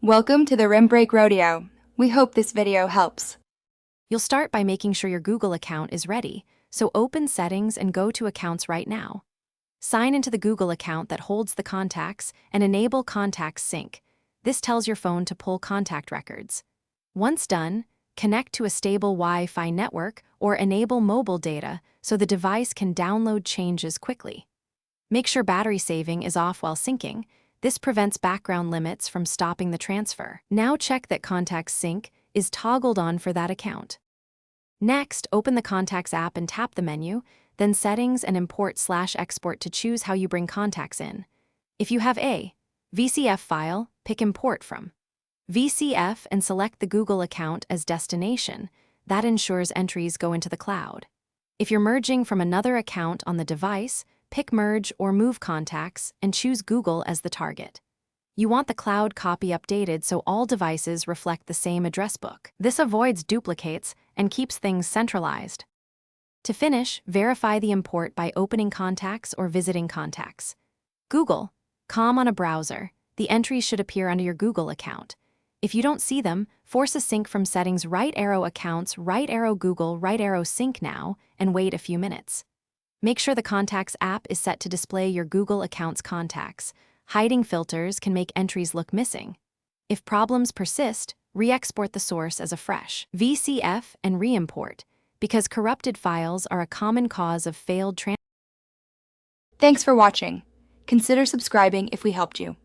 Welcome to the Rim Break Rodeo. We hope this video helps. You'll start by making sure your Google account is ready, so open Settings and go to Accounts right now. Sign into the Google account that holds the contacts and enable Contacts Sync. This tells your phone to pull contact records. Once done, connect to a stable Wi-Fi network or enable mobile data so the device can download changes quickly. Make sure battery saving is off while syncing. This prevents background limits from stopping the transfer. Now check that Contacts Sync is toggled on for that account. Next, open the Contacts app and tap the menu, then Settings and Import/Export to choose how you bring contacts in. If you have a VCF file, pick Import from VCF and select the Google account as destination. That ensures entries go into the cloud. If you're merging from another account on the device, pick Merge or Move Contacts and choose Google as the target. You want the cloud copy updated so all devices reflect the same address book. This avoids duplicates and keeps things centralized. To finish, verify the import by opening Contacts or visiting Contacts. Google.com on a browser. The entries should appear under your Google account. If you don't see them, force a sync from Settings, right arrow Accounts, right arrow Google, right arrow Sync now, and wait a few minutes. Make sure the Contacts app is set to display your Google account's contacts. Hiding filters can make entries look missing. If problems persist, re-export the source as a fresh VCF and re-import, because corrupted files are a common cause of failed transfer. Thanks for watching. Consider subscribing if we helped you.